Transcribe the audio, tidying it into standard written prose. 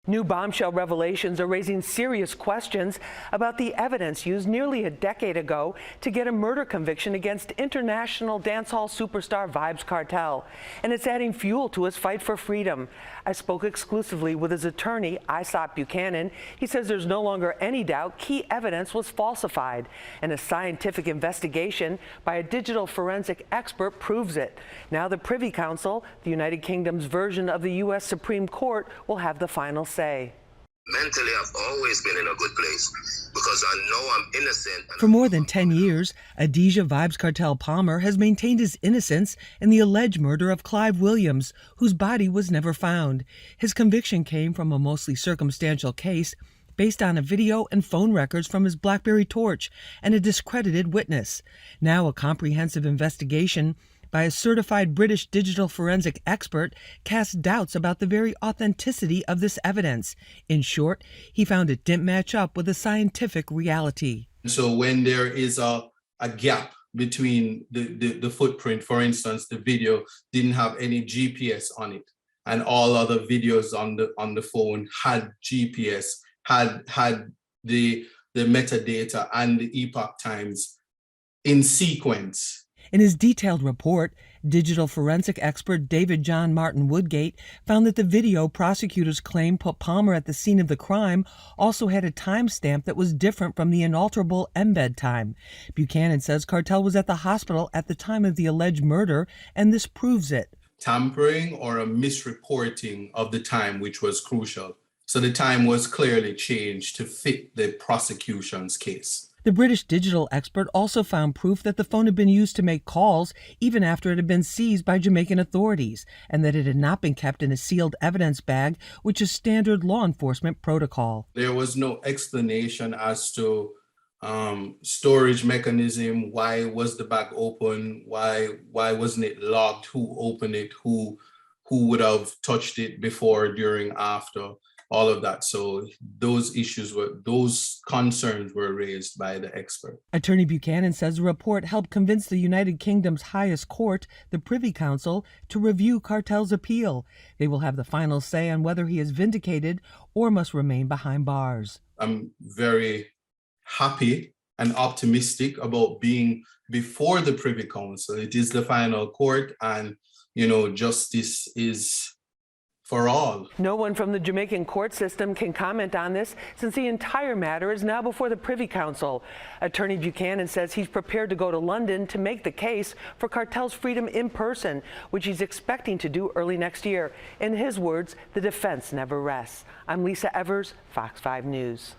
New bombshell revelations are raising serious questions about the evidence used nearly a decade ago to get a murder conviction against international dancehall superstar Vybz Kartel. And it's adding fuel to his fight for freedom. I spoke exclusively with his attorney, Isop Buchanan. He says there's no longer any doubt key evidence was falsified, and a scientific investigation by a digital forensic expert proves it. Now the Privy Council, the United Kingdom's version of the U.S. Supreme Court, will have the final say. Mentally, I've always been in a good place because I know I'm innocent. For more than 10 years, Adidja Vybz Kartel Palmer has maintained his innocence in the alleged murder of Clive Williams, whose body was never found. His conviction came from a mostly circumstantial case based on a video and phone records from his BlackBerry torch and a discredited witness. Now a comprehensive investigation by a certified British digital forensic expert casts doubts about the very authenticity of this evidence. In short, he found it didn't match up with the scientific reality. So when there is a gap between the footprint, for instance, the video didn't have any GPS on it, and all other videos on the phone had GPS, had the metadata and the epoch times in sequence. In his detailed report, digital forensic expert David John Martin Woodgate found that the video prosecutors claim put Palmer at the scene of the crime also had a timestamp that was different from the inalterable embed time. Buchanan says Kartel was at the hospital at the time of the alleged murder, and this proves it. Tampering or a misreporting of the time, which was crucial. So the time was clearly changed to fit the prosecution's case. The British digital expert also found proof that the phone had been used to make calls even after it had been seized by Jamaican authorities, and that it had not been kept in a sealed evidence bag, which is standard law enforcement protocol. There was no explanation as to storage mechanism. Why was the bag open? Why wasn't it locked? Who opened it? Who would have touched it before, during, after? All of that. So those concerns were raised by the expert. Attorney Buchanan says the report helped convince the United Kingdom's highest court, the Privy Council, to review Kartel's appeal. They will have the final say on whether he is vindicated or must remain behind bars. I'm very happy and optimistic about being before the Privy Council. It is the final court, and justice is for all. No one from the Jamaican court system can comment on this since the entire matter is now before the Privy Council. Attorney Buchanan says he's prepared to go to London to make the case for Kartel's freedom in person, which he's expecting to do early next year. In his words, the defense never rests. I'm Lisa Evers, Fox 5 News.